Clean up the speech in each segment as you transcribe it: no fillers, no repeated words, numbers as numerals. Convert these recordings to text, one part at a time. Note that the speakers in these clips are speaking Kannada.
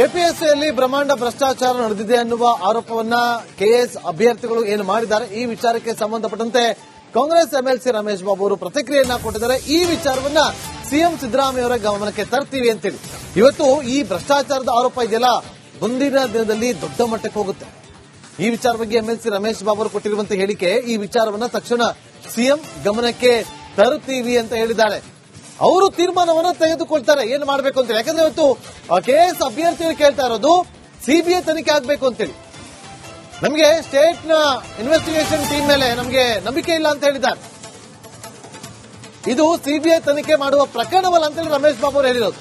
ಕೆಪಿಎಸ್ಸಿಯಲ್ಲಿ ಬ್ರಹ್ಮಾಂಡ ಭ್ರಷ್ಟಾಚಾರ ನಡೆದಿದೆ ಅನ್ನುವ ಆರೋಪವನ್ನ ಕೆಎಸ್ ಅಭ್ಯರ್ಥಿಗಳು ಏನು ಮಾಡಿದ್ದಾರೆ ಈ ವಿಚಾರಕ್ಕೆ ಸಂಬಂಧಪಟ್ಟಂತೆ ಕಾಂಗ್ರೆಸ್ ಎಂಎಲ್ಸಿ ರಮೇಶ್ ಬಾಬು ಅವರು ಪ್ರತಿಕ್ರಿಯೆಯನ್ನ ಕೊಟ್ಟಿದ್ದಾರೆ. ಈ ವಿಚಾರವನ್ನ ಸಿಎಂ ಸಿದ್ದರಾಮಯ್ಯ ಅವರ ಗಮನಕ್ಕೆ ತರ್ತೀವಿ ಅಂತೇಳಿ. ಇವತ್ತು ಈ ಭ್ರಷ್ಟಾಚಾರದ ಆರೋಪ ಇದೆಯಲ್ಲ ಮುಂದಿನ ದಿನದಲ್ಲಿ ದೊಡ್ಡ ಮಟ್ಟಕ್ಕೆ ಹೋಗುತ್ತೆ. ಈ ವಿಚಾರ ಬಗ್ಗೆ ಎಂಎಲ್ಸಿ ರಮೇಶ್ ಬಾಬು ಅವರು ಕೊಟ್ಟಿರುವಂತಹ ಹೇಳಿಕೆ, ಈ ವಿಚಾರವನ್ನ ತಕ್ಷಣ ಸಿಎಂ ಗಮನಕ್ಕೆ ತರುತ್ತೀವಿ ಅಂತ ಹೇಳಿದ್ದಾರೆ. ಅವರು ತೀರ್ಮಾನವನ್ನ ತೆಗೆದುಕೊಳ್ತಾರೆ ಏನ್ ಮಾಡಬೇಕು ಅಂತೇಳಿ. ಯಾಕಂದ್ರೆ ಇವತ್ತು ಕೆಎಸ್ ಅಭ್ಯರ್ಥಿಗಳು ಕೇಳ್ತಾ ಇರೋದು ಸಿಬಿಐ ತನಿಖೆ ಆಗಬೇಕು ಅಂತೇಳಿ. ನಮಗೆ ಸ್ಟೇಟ್ ನ ಇನ್ವೆಸ್ಟಿಗೇಷನ್ ಟೀಮ್ ಮೇಲೆ ನಮಗೆ ನಂಬಿಕೆ ಇಲ್ಲ ಅಂತ ಹೇಳಿದ್ದಾರೆ. ಇದು ಸಿಬಿಐ ತನಿಖೆ ಮಾಡುವ ಪ್ರಕರಣವಲ್ಲ ಅಂತೇಳಿ ರಮೇಶ್ ಬಾಬು ಅವರು ಹೇಳಿರೋದು.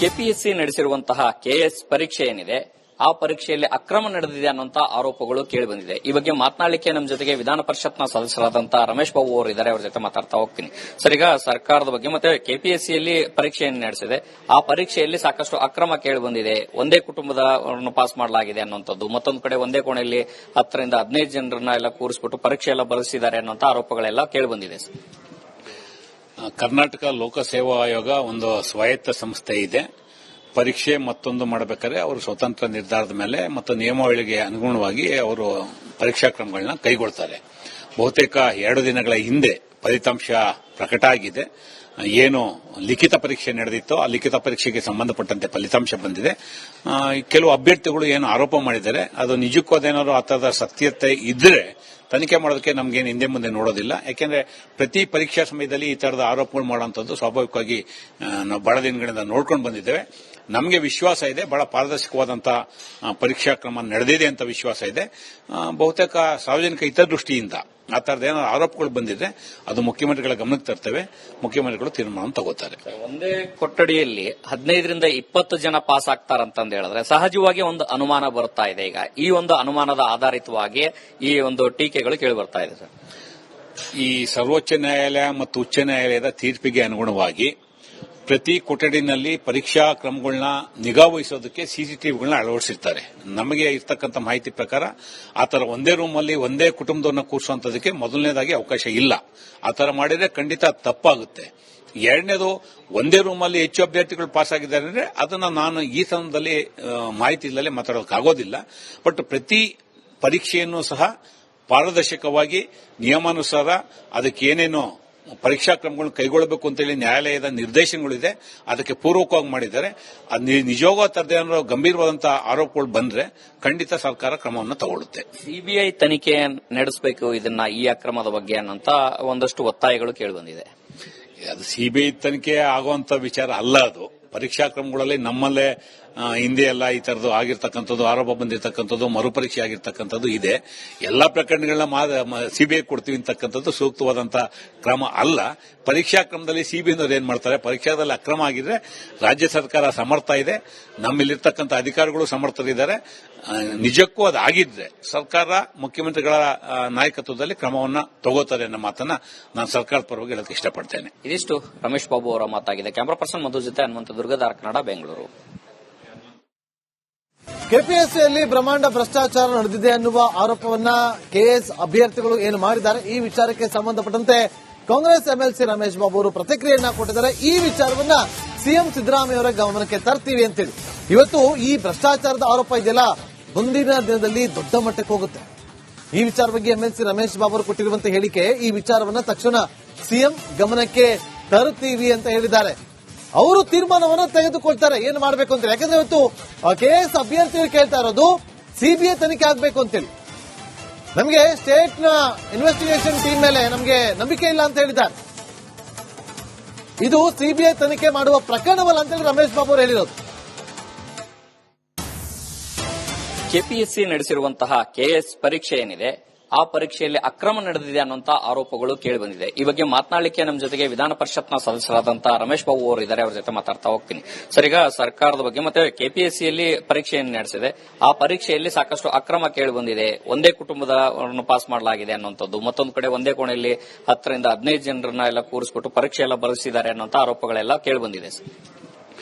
ಕೆಪಿಎಸ್ಸಿ ನಡೆಸಿರುವಂತಹ ಕೆಎಸ್ ಪರೀಕ್ಷೆ ಏನಿದೆ ಆ ಪರೀಕ್ಷೆಯಲ್ಲಿ ಅಕ್ರಮ ನಡೆದಿದೆ ಅನ್ನುವಂತಹ ಆರೋಪಗಳು ಕೇಳಿಬಂದಿದೆ. ಈ ಬಗ್ಗೆ ಮಾತನಾಡಲಿಕ್ಕೆ ನಮ್ಮ ಜೊತೆಗೆ ವಿಧಾನ ಪರಿಷತ್ನ ಸದಸ್ಯರಾದಂತಹ ರಮೇಶ್ ಬಾಬು ಅವರು ಇದ್ದಾರೆ. ಅವರ ಜೊತೆ ಮಾತಾಡ್ತಾ ಹೋಗ್ತೀನಿ. ಸರ್, ಈಗ ಸರ್ಕಾರದ ಬಗ್ಗೆ ಮತ್ತೆ ಕೆಪಿಎಸ್ಸಿಯಲ್ಲಿ ಪರೀಕ್ಷೆಯನ್ನು ನಡೆಸಿದೆ, ಆ ಪರೀಕ್ಷೆಯಲ್ಲಿ ಸಾಕಷ್ಟು ಅಕ್ರಮ ಕೇಳಿಬಂದಿದೆ. ಒಂದೇ ಕುಟುಂಬದವರನ್ನು ಪಾಸ್ ಮಾಡಲಾಗಿದೆ ಅನ್ನುವಂಥದ್ದು, ಮತ್ತೊಂದು ಕಡೆ ಒಂದೇ ಕೋಣೆಯಲ್ಲಿ 10 ರಿಂದ 15 ಜನರನ್ನ ಎಲ್ಲ ಕೂರಿಸಿಬಿಟ್ಟು ಪರೀಕ್ಷೆ ಎಲ್ಲ ಬರೆಸಿದ್ದಾರೆ ಅನ್ನುವಂತಹ ಆರೋಪಗಳೆಲ್ಲ ಕೇಳಿಬಂದಿದೆ. ಕರ್ನಾಟಕ ಲೋಕಸೇವಾ ಆಯೋಗ ಒಂದು ಸ್ವಾಯತ್ತ ಸಂಸ್ಥೆ ಇದೆ. ಪರೀಕ್ಷೆ ಮತ್ತೊಂದು ಮಾಡಬೇಕಾದ್ರೆ ಅವರು ಸ್ವತಂತ್ರ ನಿರ್ಧಾರದ ಮೇಲೆ ಮತ್ತು ನಿಯಮಾವಳಿಗೆ ಅನುಗುಣವಾಗಿ ಅವರು ಪರೀಕ್ಷಾ ಕ್ರಮಗಳನ್ನ ಕೈಗೊಳ್ತಾರೆ. ಬಹುತೇಕ 2 ದಿನಗಳ ಹಿಂದೆ ಫಲಿತಾಂಶ ಪ್ರಕಟ ಆಗಿದೆ. ಏನು ಲಿಖಿತ ಪರೀಕ್ಷೆ ನಡೆದಿತ್ತೋ ಆ ಲಿಖಿತ ಪರೀಕ್ಷೆಗೆ ಸಂಬಂಧಪಟ್ಟಂತೆ ಫಲಿತಾಂಶ ಬಂದಿದೆ. ಕೆಲವು ಅಭ್ಯರ್ಥಿಗಳು ಏನು ಆರೋಪ ಮಾಡಿದ್ದಾರೆ ಅದು ನಿಜಕ್ಕೂ ಅದೇನಾದ್ರು ಆ ತರದ ಸತ್ಯತೆ ಇದ್ರೆ ತನಿಖೆ ಮಾಡೋದಕ್ಕೆ ನಮಗೇನು ಹಿಂದೆ ಮುಂದೆ ನೋಡೋದಿಲ್ಲ. ಯಾಕೆಂದ್ರೆ ಪ್ರತಿ ಪರೀಕ್ಷಾ ಸಮಯದಲ್ಲಿ ಈ ತರದ ಆರೋಪಗಳು ಮಾಡುವಂಥದ್ದು ಸ್ವಾಭಾವಿಕವಾಗಿ ನಾವು ಬಹಳ ದಿನಗಳಿಂದ ನೋಡ್ಕೊಂಡು ಬಂದಿದ್ದೇವೆ. ನಮಗೆ ವಿಶ್ವಾಸ ಇದೆ, ಬಹಳ ಪಾರದರ್ಶಕವಾದಂತಹ ಪರೀಕ್ಷಾ ಕ್ರಮ ನಡೆದಿದೆ ಅಂತ ವಿಶ್ವಾಸ ಇದೆ. ಬಹುತೇಕ ಸಾರ್ವಜನಿಕ ಹಿತದೃಷ್ಟಿಯಿಂದ ಆ ತರದ ಏನಾದ್ರು ಆರೋಪಗಳು ಬಂದಿದ್ರೆ ಅದು ಮುಖ್ಯಮಂತ್ರಿಗಳ ಗಮನಕ್ಕೆ ತರ್ತೇವೆ. ಮುಖ್ಯಮಂತ್ರಿಗಳು ತೀರ್ಮಾನ ತಗೋತಾರೆ. ಒಂದೇ ಕೊಠಡಿಯಲ್ಲಿ 15 ರಿಂದ 20 ಜನ ಪಾಸ್ ಆಗ್ತಾರಂತಂದು ಹೇಳಿದ್ರೆ ಸಹಜವಾಗಿ ಒಂದು ಅನುಮಾನ ಬರ್ತಾ ಇದೆ. ಈಗ ಈ ಒಂದು ಅನುಮಾನದ ಆಧಾರಿತವಾಗಿ ಈ ಒಂದು ಟೀಕೆಗಳು ಕೇಳಿ ಬರ್ತಾ ಇದೆ. ಸರ್, ಈ ಸರ್ವೋಚ್ಚ ನ್ಯಾಯಾಲಯ ಮತ್ತು ಉಚ್ಚ ನ್ಯಾಯಾಲಯದ ತೀರ್ಪಿಗೆ ಅನುಗುಣವಾಗಿ ಪ್ರತಿ ಕೊಠಡಿನಲ್ಲಿ ಪರೀಕ್ಷಾ ಕ್ರಮಗಳನ್ನ ನಿಗಾ ವಹಿಸೋದಕ್ಕೆ ಸಿಸಿಟಿವಿಗಳನ್ನ ಅಳವಡಿಸಿರ್ತಾರೆ. ನಮಗೆ ಇರ್ತಕ್ಕಂಥ ಮಾಹಿತಿ ಪ್ರಕಾರ ಆ ತರ ಒಂದೇ ರೂಮಲ್ಲಿ ಒಂದೇ ಕುಟುಂಬದವನ್ನ ಕೂರಿಸುವಂತದಕ್ಕೆ ಮೊದಲನೇದಾಗಿ ಅವಕಾಶ ಇಲ್ಲ. ಆ ತರ ಮಾಡಿದ್ರೆ ಖಂಡಿತ ತಪ್ಪಾಗುತ್ತೆ. ಎರಡನೇದು, ಒಂದೇ ರೂಮಲ್ಲಿ ಹೆಚ್ಚು ಅಭ್ಯರ್ಥಿಗಳು ಪಾಸ್ ಆಗಿದ್ದಾರೆ ಅಂದ್ರೆ ಅದನ್ನ ನಾನು ಈ ಸಮಯದಲ್ಲಿ ಮಾಹಿತಿ ಇಲ್ಲದೆ ಮಾತಾಡೋದಕ್ಕಾಗೋದಿಲ್ಲ. ಬಟ್ ಪ್ರತಿ ಪರೀಕ್ಷೆಯನ್ನು ಸಹ ಪಾರದರ್ಶಕವಾಗಿ ನಿಯಮಾನುಸಾರ ಅದಕ್ಕೆ ಏನೇನೋ ಪರೀಕ್ಷಾ ಕ್ರಮಗಳನ್ನು ಕೈಗೊಳ್ಳಬೇಕು ಅಂತೇಳಿ ನ್ಯಾಯಾಲಯದ ನಿರ್ದೇಶನಗಳಿದೆ, ಅದಕ್ಕೆ ಪೂರ್ವಕವಾಗಿ ಮಾಡಿದ್ದಾರೆ. ಅದು ನಿಜವಾದ ತರದೇನಾದ್ರು ಗಂಭೀರವಾದಂತಹ ಆರೋಪಗಳು ಬಂದ್ರೆ ಖಂಡಿತ ಸರ್ಕಾರ ಕ್ರಮವನ್ನು ತಗೊಳ್ಳುತ್ತೆ. ಸಿಬಿಐ ತನಿಖೆ ನಡೆಸಬೇಕು ಇದನ್ನ, ಈ ಅಕ್ರಮದ ಬಗ್ಗೆ ಅನ್ನೋಂತ ಒಂದಷ್ಟು ಒತ್ತಾಯಗಳು ಕೇಳಿಬಂದಿದೆ. ಅದು ಸಿಬಿಐ ತನಿಖೆ ಆಗುವಂತ ವಿಚಾರ ಅಲ್ಲ. ಅದು ಪರೀಕ್ಷಾ ಕ್ರಮಗಳಲ್ಲಿ ನಮ್ಮಲ್ಲೇ ಹಿಂದೆ ಎಲ್ಲ ಈ ತರದ್ದು ಆಗಿರ್ತಕ್ಕಂಥದ್ದು, ಆರೋಪ ಬಂದಿರತಕ್ಕಂಥದ್ದು, ಮರುಪರೀಕ್ಷೆ ಆಗಿರ್ತಕ್ಕಂಥದ್ದು ಇದೆ. ಎಲ್ಲಾ ಪ್ರಕರಣಗಳನ್ನ ಸಿಬಿಐ ಕೊಡ್ತೀವಿ ಅಂತಕ್ಕಂಥದ್ದು ಸೂಕ್ತವಾದಂತಹ ಕ್ರಮ ಅಲ್ಲ. ಪರೀಕ್ಷಾ ಕ್ರಮದಲ್ಲಿ ಸಿಬಿಐನವ್ರು ಏನ್ ಮಾಡ್ತಾರೆ, ಪರೀಕ್ಷಾದಲ್ಲಿ ಅಕ್ರಮ ಆಗಿದ್ರೆ ರಾಜ್ಯ ಸರ್ಕಾರ ಸಮರ್ಥ ಇದೆ, ನಮ್ಮಲ್ಲಿರ್ತಕ್ಕಂಥ ಅಧಿಕಾರಿಗಳು ಸಮರ್ಥರಿದ್ದಾರೆ. ನಿಜಕ್ಕೂ ಅದಾಗಿದ್ರೆ ಸರ್ಕಾರ ಮುಖ್ಯಮಂತ್ರಿಗಳ ನಾಯಕತ್ವದಲ್ಲಿ ಕ್ರಮವನ್ನ ತಗೋತಾರೆ ಅನ್ನೋ ಮಾತನ್ನ ನಾನು ಸರ್ಕಾರದ ಪರವಾಗಿ ಹೇಳಕ್ಕೆ ಇಷ್ಟಪಡ್ತೇನೆ. ಇದಿಷ್ಟು ರಮೇಶ್ ಬಾಬು ಅವರ ಮಾತಾಗಿದೆ. ಕ್ಯಾಮರಾ ಪರ್ಸನ್ ಮಧು ಜೊತೆ ಹನುಮಂತ ದುರ್ಗದಾರ, ಕನ್ನಡ, ಬೆಂಗಳೂರು. ಕೆಪಿಎಸ್ಸಿಯಲ್ಲಿ ಬ್ರಹ್ಮಾಂಡ ಭ್ರಷ್ಟಾಚಾರ ನಡೆದಿದೆ ಅನ್ನುವ ಆರೋಪವನ್ನ ಕೆಎಸ್ ಅಭ್ಯರ್ಥಿಗಳು ಏನು ಮಾಡಿದ್ದಾರೆ ಈ ವಿಚಾರಕ್ಕೆ ಸಂಬಂಧಪಟ್ಟಂತೆ ಕಾಂಗ್ರೆಸ್ ಎಂಎಲ್ಸಿ ರಮೇಶ್ ಬಾಬು ಅವರು ಪ್ರತಿಕ್ರಿಯೆಯನ್ನ ಕೊಟ್ಟಿದ್ದಾರೆ. ಈ ವಿಚಾರವನ್ನ ಸಿಎಂ ಸಿದ್ದರಾಮಯ್ಯ ಅವರ ಗಮನಕ್ಕೆ ತರ್ತೀವಿ ಅಂತೇಳಿ. ಇವತ್ತು ಈ ಭ್ರಷ್ಟಾಚಾರದ ಆರೋಪ ಇದೆಯಲ್ಲ ಮುಂದಿನ ದಿನದಲ್ಲಿ ದೊಡ್ಡ ಮಟ್ಟಕ್ಕೆ ಹೋಗುತ್ತೆ. ಈ ವಿಚಾರ ಬಗ್ಗೆ ಎಂಎಲ್ಸಿ ರಮೇಶ್ ಬಾಬು ಅವರು ಕೊಟ್ಟಿರುವಂತಹ ಹೇಳಿಕೆ, ಈ ವಿಚಾರವನ್ನ ತಕ್ಷಣ ಸಿಎಂ ಗಮನಕ್ಕೆ ತರುತ್ತೀವಿ ಅಂತ ಹೇಳಿದ್ದಾರೆ. ಅವರು ತೀರ್ಮಾನವನ್ನ ತೆಗೆದುಕೊಳ್ತಾರೆ ಏನ್ ಮಾಡಬೇಕು ಅಂತ. ಯಾಕಂದ್ರೆ ಇವತ್ತು ಕೆಎಸ್ ಅಭ್ಯರ್ಥಿಗಳು ಕೇಳ್ತಾ ಇರೋದು ಸಿಬಿಐ ತನಿಖೆ ಆಗಬೇಕು ಅಂತೇಳಿ. ನಮಗೆ ಸ್ಟೇಟ್ ನ ಇನ್ವೆಸ್ಟಿಗೇಷನ್ ಟೀಮ್ ಮೇಲೆ ನಮಗೆ ನಂಬಿಕೆ ಇಲ್ಲ ಅಂತ ಹೇಳಿದ್ದಾರೆ. ಇದು ಸಿಬಿಐ ತನಿಖೆ ಮಾಡುವ ಪ್ರಕರಣವಲ್ಲ ಅಂತೇಳಿ ರಮೇಶ್ ಬಾಬು ಅವರು ಹೇಳಿರೋದು. ಕೆಪಿಎಸ್ಸಿ ನಡೆಸಿರುವಂತಹ ಕೆಎಸ್ ಪರೀಕ್ಷೆ ಏನಿದೆ ಆ ಪರೀಕ್ಷೆಯಲ್ಲಿ ಅಕ್ರಮ ನಡೆದಿದೆ ಅನ್ನುವಂತಹ ಆರೋಪಗಳು ಕೇಳಿಬಂದಿದೆ. ಈ ಬಗ್ಗೆ ಮಾತನಾಡಲಿಕ್ಕೆ ನಮ್ಮ ಜೊತೆಗೆ ವಿಧಾನ ಪರಿಷತ್ನ ಸದಸ್ಯರಾದಂತಹ ರಮೇಶ್ ಬಾಬು ಅವರು ಇದ್ದಾರೆ. ಅವರ ಜೊತೆ ಮಾತಾಡ್ತಾ ಹೋಗ್ತೀನಿ. ಸರ್, ಈಗ ಸರ್ಕಾರದ ಬಗ್ಗೆ ಮತ್ತೆ ಕೆಪಿಎಸ್ಸಿಯಲ್ಲಿ ಪರೀಕ್ಷೆಯನ್ನು ನಡೆಸಿದೆ, ಆ ಪರೀಕ್ಷೆಯಲ್ಲಿ ಸಾಕಷ್ಟು ಅಕ್ರಮ ಕೇಳಿಬಂದಿದೆ. ಒಂದೇ ಕುಟುಂಬದವರನ್ನು ಪಾಸ್ ಮಾಡಲಾಗಿದೆ ಅನ್ನುವಂಥದ್ದು, ಮತ್ತೊಂದು ಕಡೆ ಒಂದೇ ಕೋಣೆಯಲ್ಲಿ 10 ರಿಂದ 15 ಜನರನ್ನ ಎಲ್ಲ ಕೂರಿಸಿಬಿಟ್ಟು ಪರೀಕ್ಷೆ ಎಲ್ಲ ಬರೆಸಿದ್ದಾರೆ ಅನ್ನುವಂಥ ಆರೋಪಗಳೆಲ್ಲ ಕೇಳಿಬಂದಿದೆ.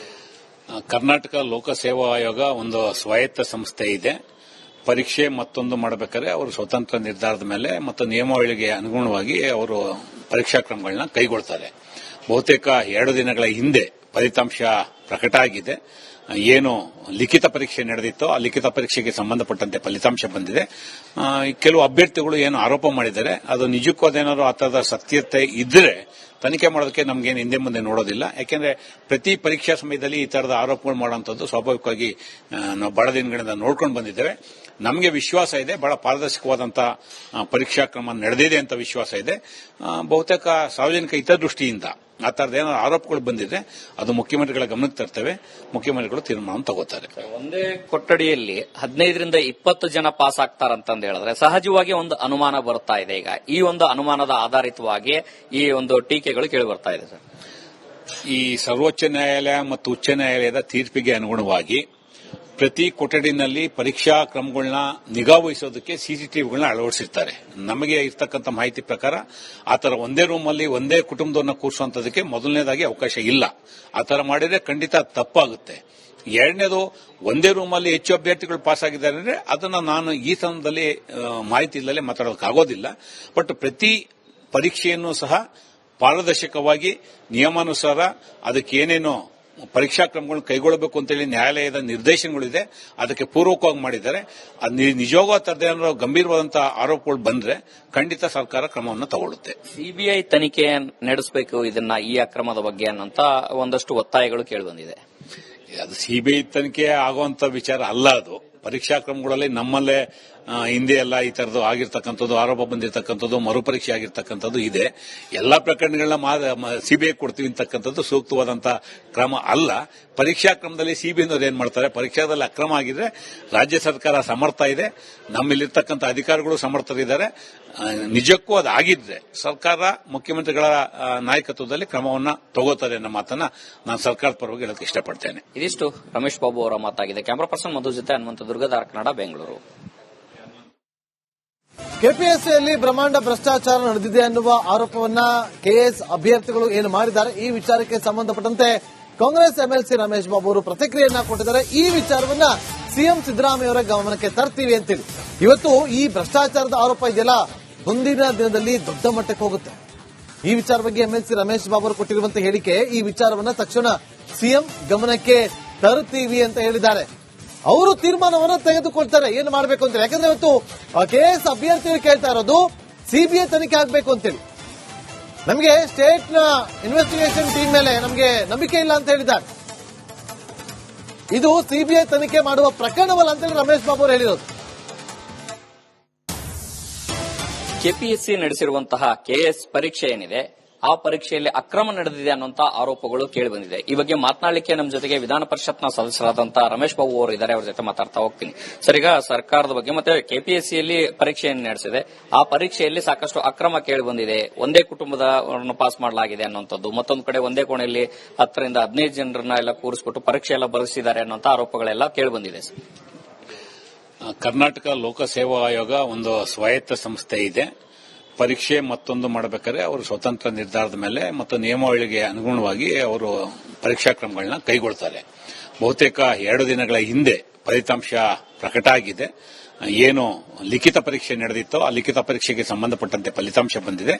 ಕರ್ನಾಟಕ ಲೋಕಸೇವಾ ಆಯೋಗ ಒಂದು ಸ್ವಾಯತ್ತ ಸಂಸ್ಥೆ ಇದೆ. ಪರೀಕ್ಷೆ ಮತ್ತೊಂದು ಮಾಡಬೇಕಾದ್ರೆ ಅವರು ಸ್ವತಂತ್ರ ನಿರ್ಧಾರದ ಮೇಲೆ ಮತ್ತು ನಿಯಮಾವಳಿಗೆ ಅನುಗುಣವಾಗಿ ಅವರು ಪರೀಕ್ಷಾ ಕ್ರಮಗಳನ್ನ ಕೈಗೊಳ್ತಾರೆ. ಬಹುತೇಕ 2 ದಿನಗಳ ಹಿಂದೆ ಫಲಿತಾಂಶ ಪ್ರಕಟ ಆಗಿದೆ. ಏನು ಲಿಖಿತ ಪರೀಕ್ಷೆ ನಡೆದಿತ್ತೋ ಆ ಲಿಖಿತ ಪರೀಕ್ಷೆಗೆ ಸಂಬಂಧಪಟ್ಟಂತೆ ಫಲಿತಾಂಶ ಬಂದಿದೆ. ಕೆಲವು ಅಭ್ಯರ್ಥಿಗಳು ಏನು ಆರೋಪ ಮಾಡಿದ್ದಾರೆ ಅದು ನಿಜಕ್ಕೂ ಅದೇನಾದ್ರು ಆ ತರದ ಸತ್ಯತೆ ಇದ್ರೆ ತನಿಖೆ ಮಾಡೋದಕ್ಕೆ ನಮಗೇನು ಹಿಂದೆ ಮುಂದೆ ನೋಡೋದಿಲ್ಲ. ಯಾಕೆಂದ್ರೆ ಪ್ರತಿ ಪರೀಕ್ಷಾ ಸಮಯದಲ್ಲಿ ಈ ತರದ ಆರೋಪಗಳು ಮಾಡುವಂತದ್ದು ಸ್ವಾಭಾವಿಕವಾಗಿ ನಾವು ಬಹಳ ದಿನಗಳಿಂದ ನೋಡ್ಕೊಂಡು ಬಂದಿದ್ದೇವೆ. ನಮಗೆ ವಿಶ್ವಾಸ ಇದೆ, ಬಹಳ ಪಾರದರ್ಶಕವಾದಂತಹ ಪರೀಕ್ಷಾ ಕ್ರಮ ನಡೆದಿದೆ ಅಂತ ವಿಶ್ವಾಸ ಇದೆ. ಬಹುತೇಕ ಸಾರ್ವಜನಿಕ ಹಿತದೃಷ್ಟಿಯಿಂದ ಆ ತರದ ಏನೋ ಆರೋಪಗಳು ಬಂದಿದೆ ಅದು ಮುಖ್ಯಮಂತ್ರಿಗಳ ಗಮನಕ್ಕೆ ತರ್ತೇವೆ. ಮುಖ್ಯಮಂತ್ರಿಗಳು ತೀರ್ಮಾನ ತಗೋತಾರೆ. ಒಂದೇ ಕೊಠಡಿಯಲ್ಲಿ 15ರಿಂದ 20 ಜನ ಪಾಸ್ ಆಗ್ತಾರಂತಂದು ಹೇಳಿದ್ರೆ ಸಹಜವಾಗಿ ಒಂದು ಅನುಮಾನ ಬರ್ತಾ ಇದೆ. ಈಗ ಈ ಒಂದು ಅನುಮಾನದ ಆಧಾರಿತವಾಗಿ ಈ ಒಂದು ಟೀಕೆಗಳು ಕೇಳಿ ಬರ್ತಾ ಇದೆ ಸರ್. ಈ ಸರ್ವೋಚ್ಚ ನ್ಯಾಯಾಲಯ ಮತ್ತು ಉಚ್ಚ ನ್ಯಾಯಾಲಯದ ತೀರ್ಪಿಗೆ ಅನುಗುಣವಾಗಿ ಪ್ರತಿ ಕೊಠಡಿನಲ್ಲಿ ಪರೀಕ್ಷಾ ಕ್ರಮಗಳನ್ನ ನಿಗಾ ವಹಿಸೋದಕ್ಕೆ ಸಿಸಿಟಿವಿಗಳನ್ನ ಅಳವಡಿಸಿರ್ತಾರೆ. ನಮಗೆ ಇರ್ತಕ್ಕಂಥ ಮಾಹಿತಿ ಪ್ರಕಾರ ಆತರ ಒಂದೇ ರೂಮಲ್ಲಿ ಒಂದೇ ಕುಟುಂಬದವನ್ನ ಕೂರಿಸುವಂತದಕ್ಕೆ ಮೊದಲನೇದಾಗಿ ಅವಕಾಶ ಇಲ್ಲ. ಆತರ ಮಾಡಿದ್ರೆ ಖಂಡಿತ ತಪ್ಪಾಗುತ್ತೆ. ಎರಡನೇದು, ಒಂದೇ ರೂಮಲ್ಲಿ ಹೆಚ್ಚು ಅಭ್ಯರ್ಥಿಗಳು ಪಾಸ್ ಆಗಿದ್ದಾರೆ ಅಂದ್ರೆ ಅದನ್ನ ನಾನು ಈ ಸಮಯದಲ್ಲಿ ಮಾಹಿತಿ ಇಲ್ಲದೆ ಮಾತಾಡೋದಕ್ಕಾಗೋದಿಲ್ಲ. ಬಟ್ ಪ್ರತಿ ಪರೀಕ್ಷೆಯನ್ನು ಸಹ ಪಾರದರ್ಶಕವಾಗಿ ನಿಯಮಾನುಸಾರ ಅದಕ್ಕೆ ಏನೇನೋ ಪರೀಕ್ಷಾ ಕ್ರಮಗಳನ್ನು ಕೈಗೊಳ್ಳಬೇಕು ಅಂತೇಳಿ ನ್ಯಾಯಾಲಯದ ನಿರ್ದೇಶನಗಳಿದೆ, ಅದಕ್ಕೆ ಪೂರ್ವಕವಾಗಿ ಮಾಡಿದ್ದಾರೆ. ನಿಜವಾಗೂ ತರದೇನಾದ್ರು ಗಂಭೀರವಾದಂತಹ ಆರೋಪಗಳು ಬಂದ್ರೆ ಖಂಡಿತ ಸರ್ಕಾರ ಕ್ರಮವನ್ನು ತಗೊಳ್ಳುತ್ತೆ. ಸಿಬಿಐ ತನಿಖೆ ನಡೆಸಬೇಕು ಇದನ್ನ, ಈ ಅಕ್ರಮದ ಬಗ್ಗೆ ಅನ್ನೋಂತ ಒಂದಷ್ಟು ಒತ್ತಾಯಗಳು ಕೇಳಿಬಂದಿದೆ. ಅದು ಸಿಬಿಐ ತನಿಖೆ ಆಗುವಂತ ವಿಚಾರ ಅಲ್ಲ. ಅದು ಪರೀಕ್ಷಾ ಕ್ರಮಗಳಲ್ಲಿ ನಮ್ಮಲ್ಲೇ ಹಿಂದೆ ಎಲ್ಲ ಈ ತರದ್ದು ಆಗಿರ್ತಕ್ಕಂಥದ್ದು, ಆರೋಪ ಬಂದಿರತಕ್ಕಂಥದ್ದು, ಮರುಪರೀಕ್ಷೆ ಆಗಿರ್ತಕ್ಕಂಥದ್ದು ಇದೆ. ಎಲ್ಲಾ ಪ್ರಕರಣಗಳನ್ನ ಸಿಬಿಐ ಕೊಡ್ತೀವಿ ಅಂತಕ್ಕಂಥದ್ದು ಸೂಕ್ತವಾದಂತಹ ಕ್ರಮ ಅಲ್ಲ. ಪರೀಕ್ಷಾ ಕ್ರಮದಲ್ಲಿ ಸಿಬಿಐನವರು ಏನ್ ಮಾಡ್ತಾರೆ, ಪರೀಕ್ಷಾದಲ್ಲಿ ಅಕ್ರಮ ಆಗಿದ್ರೆ ರಾಜ್ಯ ಸರ್ಕಾರ ಸಮರ್ಥ ಇದೆ, ನಮ್ಮಲ್ಲಿರ್ತಕ್ಕಂಥ ಅಧಿಕಾರಿಗಳು ಸಮರ್ಥರಿದ್ದಾರೆ. ನಿಜಕ್ಕೂ ಅದು ಆಗಿದ್ರೆ ಸರ್ಕಾರ ಮುಖ್ಯಮಂತ್ರಿಗಳ ನಾಯಕತ್ವದಲ್ಲಿ ಕ್ರಮವನ್ನ ತಗೋತಾರೆ ಅನ್ನೋ ಮಾತನ್ನ ನಾನು ಸರ್ಕಾರದ ಪರವಾಗಿ ಹೇಳಕ್ಕೆ ಇಷ್ಟಪಡ್ತೇನೆ. ಇದಿಷ್ಟು ರಮೇಶ್ ಬಾಬು ಅವರ ಮಾತಾಗಿದೆ. ಕ್ಯಾಮರಾ ಪರ್ಸನ್ ಮಧು ಜೊತೆ ಹನುಮಂತ ದುರ್ಗದಾರ್, ಕನ್ನಡ, ಬೆಂಗಳೂರು. ಕೆಪಿಎಸ್ಸಿಯಲ್ಲಿ ಬ್ರಹ್ಮಾಂಡ ಭ್ರಷ್ಟಾಚಾರ ನಡೆದಿದೆ ಅನ್ನುವ ಆರೋಪವನ್ನ ಕೆಎಸ್ ಅಭ್ಯರ್ಥಿಗಳು ಏನು ಮಾಡಿದ್ದಾರೆ, ಈ ವಿಚಾರಕ್ಕೆ ಸಂಬಂಧಪಟ್ಟಂತೆ ಕಾಂಗ್ರೆಸ್ ಎಂಎಲ್ಸಿ ರಮೇಶ್ ಬಾಬು ಅವರು ಪ್ರತಿಕ್ರಿಯೆಯನ್ನ ಕೊಟ್ಟಿದ್ದಾರೆ. ಈ ವಿಚಾರವನ್ನ ಸಿಎಂ ಸಿದ್ದರಾಮಯ್ಯ ಅವರ ಗಮನಕ್ಕೆ ತರ್ತೀವಿ ಅಂತೇಳಿ. ಇವತ್ತು ಈ ಭ್ರಷ್ಟಾಚಾರದ ಆರೋಪ ಇದೆಯಲ್ಲ, ಮುಂದಿನ ದಿನದಲ್ಲಿ ದೊಡ್ಡ ಮಟ್ಟಕ್ಕೆ ಹೋಗುತ್ತೆ. ಈ ವಿಚಾರ ಬಗ್ಗೆ ಎಂಎಲ್ಸಿ ರಮೇಶ್ ಬಾಬು ಅವರು ಕೊಟ್ಟಿರುವಂತಹ ಹೇಳಿಕೆ, ಈ ವಿಚಾರವನ್ನ ತಕ್ಷಣ ಸಿಎಂ ಗಮನಕ್ಕೆ ತರುತ್ತೀವಿ ಅಂತ ಹೇಳಿದ್ದಾರೆ. ಅವರು ತೀರ್ಮಾನವನ್ನು ತೆಗೆದುಕೊಳ್ತಾರೆ ಏನು ಮಾಡಬೇಕು ಅಂತ. ಯಾಕಂದ್ರೆ ಇವತ್ತು ಕೆಎಸ್ ಅಭ್ಯರ್ಥಿಗಳು ಕೇಳ್ತಾ ಇರೋದು ಸಿಬಿಐ ತನಿಖೆ ಆಗಬೇಕು ಅಂತೇಳಿ. ನಮಗೆ ಸ್ಟೇಟ್ ನ ಇನ್ವೆಸ್ಟಿಗೇಷನ್ ಟೀಮ್ ಮೇಲೆ ನಮಗೆ ನಂಬಿಕೆ ಇಲ್ಲ ಅಂತ ಹೇಳಿದ್ದಾರೆ. ಇದು ಸಿಬಿಐ ತನಿಖೆ ಮಾಡುವ ಪ್ರಕರಣವಲ್ಲ ಅಂತೇಳಿ ರಮೇಶ್ ಬಾಬು ಅವರು ಹೇಳಿರೋದು. ಕೆಪಿಎಸ್ಸಿ ನಡೆಸಿರುವಂತಹ ಕೆಎಸ್ ಪರೀಕ್ಷೆ ಏನಿದೆ, ಆ ಪರೀಕ್ಷೆಯಲ್ಲಿ ಅಕ್ರಮ ನಡೆದಿದೆ ಅನ್ನುವಂತ ಆರೋಪಗಳು ಕೇಳಿಬಂದಿದೆ. ಈ ಬಗ್ಗೆ ಮಾತನಾಡಲಿಕ್ಕೆ ನಮ್ಮ ಜೊತೆಗೆ ವಿಧಾನ ಪರಿಷತ್ನ ಸದಸ್ಯರಾದಂತಹ ರಮೇಶ್ ಬಾಬು ಅವರು ಇದ್ದಾರೆ. ಅವ್ರ ಜೊತೆ ಮಾತಾಡ್ತಾ ಹೋಗ್ತೀನಿ. ಸರ್, ಈಗ ಸರ್ಕಾರದ ಬಗ್ಗೆ ಮತ್ತೆ ಕೆಪಿಎಸ್ಸಿಯಲ್ಲಿ ಪರೀಕ್ಷೆಯನ್ನು ನಡೆಸಿದೆ, ಆ ಪರೀಕ್ಷೆಯಲ್ಲಿ ಸಾಕಷ್ಟು ಅಕ್ರಮ ಕೇಳಿಬಂದಿದೆ. ಒಂದೇ ಕುಟುಂಬದವರನ್ನು ಪಾಸ್ ಮಾಡಲಾಗಿದೆ ಅನ್ನುವಂಥದ್ದು, ಮತ್ತೊಂದು ಕಡೆ ಒಂದೇ ಕೋಣೆಯಲ್ಲಿ 10 ರಿಂದ 15 ಜನರನ್ನ ಎಲ್ಲ ಕೂರಿಸ್ಬಿಟ್ಟು ಪರೀಕ್ಷೆ ಎಲ್ಲ ಬರೆಸಿದ್ದಾರೆ ಅನ್ನುವಂತ ಆರೋಪಗಳೆಲ್ಲ ಕೇಳಿಬಂದಿದೆ. ಕರ್ನಾಟಕ ಲೋಕಸೇವಾ ಆಯೋಗ ಒಂದು ಸ್ವಾಯತ್ತ ಸಂಸ್ಥೆ ಇದೆ. ಪರೀಕ್ಷೆ ಮತ್ತೊಂದು ಮಾಡಬೇಕಾದ್ರೆ ಅವರು ಸ್ವತಂತ್ರ ನಿರ್ಧಾರದ ಮೇಲೆ ಮತ್ತು ನಿಯಮಾವಳಿಗೆ ಅನುಗುಣವಾಗಿ ಅವರು ಪರೀಕ್ಷಾ ಕ್ರಮಗಳನ್ನ ಕೈಗೊಳ್ತಾರೆ. ಬಹುತೇಕ 2 ದಿನಗಳ ಹಿಂದೆ ಫಲಿತಾಂಶ ಪ್ರಕಟ ಆಗಿದೆ. ಏನು ಲಿಖಿತ ಪರೀಕ್ಷೆ ನಡೆದಿತ್ತೋ ಆ ಲಿಖಿತ ಪರೀಕ್ಷೆಗೆ ಸಂಬಂಧಪಟ್ಟಂತೆ ಫಲಿತಾಂಶ ಬಂದಿದೆ.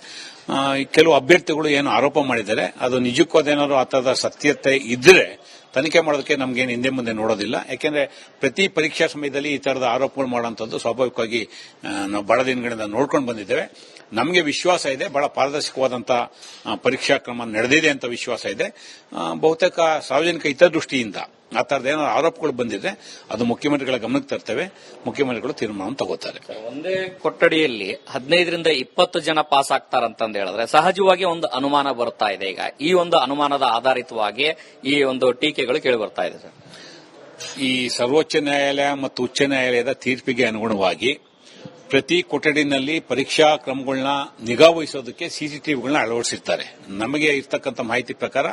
ಕೆಲವು ಅಭ್ಯರ್ಥಿಗಳು ಏನು ಆರೋಪ ಮಾಡಿದ್ದಾರೆ ಅದು ನಿಜಕ್ಕೂ ಅದೇನಾದ್ರು ಆ ತರದ ಸತ್ಯತೆ ಇದ್ರೆ ತನಿಖೆ ಮಾಡೋದಕ್ಕೆ ನಮಗೇನು ಹಿಂದೆ ಮುಂದೆ ನೋಡೋದಿಲ್ಲ. ಯಾಕೆಂದ್ರೆ ಪ್ರತಿ ಪರೀಕ್ಷಾ ಸಮಯದಲ್ಲಿ ಈ ತರದ ಆರೋಪಗಳು ಮಾಡುವಂತದ್ದು ಸ್ವಾಭಾವಿಕವಾಗಿ ನಾವು ಬಹಳ ದಿನಗಳಿಂದ ನೋಡ್ಕೊಂಡು ಬಂದಿದ್ದೇವೆ. ನಮಗೆ ವಿಶ್ವಾಸ ಇದೆ, ಬಹಳ ಪಾರದರ್ಶಕವಾದಂತಹ ಪರೀಕ್ಷಾ ಕ್ರಮ ನಡೆದಿದೆ ಅಂತ ವಿಶ್ವಾಸ ಇದೆ. ಬಹುತೇಕ ಸಾರ್ವಜನಿಕ ಹಿತದೃಷ್ಟಿಯಿಂದ ಆ ತರದ ಏನೋ ಆರೋಪಗಳು ಬಂದಿದೆ ಅದು ಮುಖ್ಯಮಂತ್ರಿಗಳ ಗಮನಕ್ಕೆ ತರ್ತೇವೆ. ಮುಖ್ಯಮಂತ್ರಿಗಳು ತೀರ್ಮಾನ ತಗೋತಾರೆ. ಒಂದೇ ಕೊಠಡಿಯಲ್ಲಿ 15ರಿಂದ 20 ಜನ ಪಾಸ್ ಆಗ್ತಾರಂತಂದು ಹೇಳಿದ್ರೆ ಸಹಜವಾಗಿ ಒಂದು ಅನುಮಾನ ಬರ್ತಾ ಇದೆ. ಈಗ ಈ ಒಂದು ಅನುಮಾನದ ಆಧಾರಿತವಾಗಿ ಈ ಒಂದು ಟೀಕೆಗಳು ಕೇಳಿ ಬರ್ತಾ ಇದೆ ಸರ್. ಈ ಸರ್ವೋಚ್ಚ ನ್ಯಾಯಾಲಯ ಮತ್ತು ಉಚ್ಚ ನ್ಯಾಯಾಲಯದ ತೀರ್ಪಿಗೆ ಅನುಗುಣವಾಗಿ ಪ್ರತಿ ಕೊಠಡಿನಲ್ಲಿ ಪರೀಕ್ಷಾ ಕ್ರಮಗಳನ್ನ ನಿಗಾ ವಹಿಸೋದಕ್ಕೆ ಸಿಸಿಟಿವಿಗಳನ್ನ ಅಳವಡಿಸಿರ್ತಾರೆ. ನಮಗೆ ಇರ್ತಕ್ಕಂಥ ಮಾಹಿತಿ ಪ್ರಕಾರ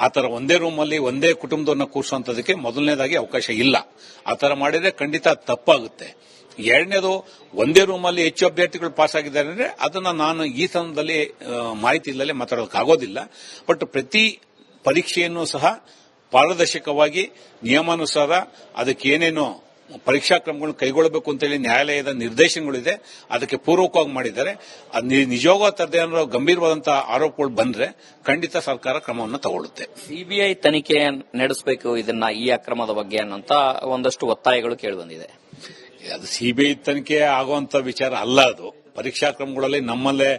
ಆತರ ಒಂದೇ ರೂಮಲ್ಲಿ ಒಂದೇ ಕುಟುಂಬದವನ್ನ ಕೂರಿಸುವಂತದಕ್ಕೆ ಮೊದಲನೇದಾಗಿ ಅವಕಾಶ ಇಲ್ಲ. ಆತರ ಮಾಡಿದ್ರೆ ಖಂಡಿತ ತಪ್ಪಾಗುತ್ತೆ. ಎರಡನೇದು, ಒಂದೇ ರೂಮಲ್ಲಿ ಹೆಚ್ಚು ಅಭ್ಯರ್ಥಿಗಳು ಪಾಸ್ ಆಗಿದ್ದಾರೆ ಅಂದ್ರೆ ಅದನ್ನ ನಾನು ಈ ಸಮಯದಲ್ಲಿ ಮಾಹಿತಿ ಇಲ್ಲದೆ ಮಾತಾಡೋದಕ್ಕಾಗೋದಿಲ್ಲ. ಬಟ್ ಪ್ರತಿ ಪರೀಕ್ಷೆಯನ್ನು ಸಹ ಪಾರದರ್ಶಕವಾಗಿ ನಿಯಮಾನುಸಾರ ಅದಕ್ಕೆ ಏನೇನೋ ಪರೀಕ್ಷಾ ಕ್ರಮಗಳನ್ನು ಕೈಗೊಳ್ಳಬೇಕು ಅಂತೇಳಿ ನ್ಯಾಯಾಲಯದ ನಿರ್ದೇಶನಗಳಿದೆ. ಅದಕ್ಕೆ ಪೂರ್ವಕವಾಗಿ ಮಾಡಿದ್ದಾರೆ. ನಿಜವಾಗೂ ತದ್ದೇನಾದ್ರು ಗಂಭೀರವಾದಂತಹ ಆರೋಪಗಳು ಬಂದ್ರೆ ಖಂಡಿತ ಸರ್ಕಾರ ಕ್ರಮವನ್ನು ತಗೊಳ್ಳುತ್ತೆ. ಸಿಬಿಐ ತನಿಖೆ ನಡೆಸಬೇಕು ಈ ಅಕ್ರಮದ ಬಗ್ಗೆ ಅನ್ನೋಂತ ಒಂದಷ್ಟು ಒತ್ತಾಯಗಳು ಕೇಳಿಬಂದಿದೆ. ಅದು ಸಿಬಿಐ ತನಿಖೆ ಆಗುವಂತ ವಿಚಾರ ಅಲ್ಲ. ಅದು ಪರೀಕ್ಷಾ ಕ್ರಮಗಳಲ್ಲಿ ನಮ್ಮಲ್ಲೇ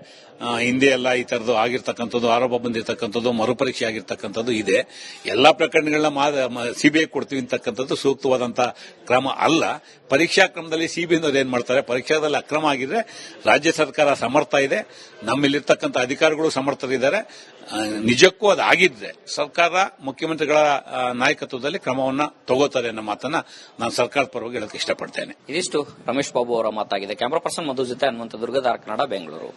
ಹಿಂದೆ ಎಲ್ಲ ಈ ತರದ್ದು ಆಗಿರ್ತಕ್ಕಂಥದ್ದು, ಆರೋಪ ಬಂದಿರತಕ್ಕಂಥದ್ದು, ಮರುಪರೀಕ್ಷೆ ಆಗಿರ್ತಕ್ಕಂಥದ್ದು ಇದೆ. ಎಲ್ಲಾ ಪ್ರಕರಣಗಳನ್ನ ಸಿಬಿಐ ಕೊಡ್ತೀವಿ ಅಂತಕ್ಕಂಥದ್ದು ಸೂಕ್ತವಾದಂತಹ ಕ್ರಮ ಅಲ್ಲ. ಪರೀಕ್ಷಾ ಕ್ರಮದಲ್ಲಿ ಸಿಬಿಐನವರು ಏನ್ ಮಾಡ್ತಾರೆ, ಪರೀಕ್ಷಾದಲ್ಲಿ ಅಕ್ರಮ ಆಗಿದ್ರೆ ರಾಜ್ಯ ಸರ್ಕಾರ ಸಮರ್ಥ ಇದೆ, ನಮ್ಮಲ್ಲಿರ್ತಕ್ಕಂಥ ಅಧಿಕಾರಿಗಳು ಸಮರ್ಥರಿದ್ದಾರೆ. ನಿಜಕ್ಕೂ ಅದು ಆಗಿದ್ರೆ ಸರ್ಕಾರ ಮುಖ್ಯಮಂತ್ರಿಗಳ ನಾಯಕತ್ವದಲ್ಲಿ ಕ್ರಮವನ್ನ ತಗೋತಾರೆ ಅನ್ನೋ ಮಾತನ್ನ ನಾನು ಸರ್ಕಾರದ ಪರವಾಗಿ ಹೇಳಕ್ಕೆ ಇಷ್ಟಪಡ್ತೇನೆ. ಇದಿಷ್ಟು ರಮೇಶ್ ಬಾಬು ಅವರ ಮಾತಾಗಿದೆ. ಕ್ಯಾಮರಾ ಪರ್ಸನ್ ಮಧು ಜೊತೆ ಹನುಮಂತ ದುರ್ಗದಾರ್ ಕನ್ನಡ, ಬೆಂಗಳೂರು.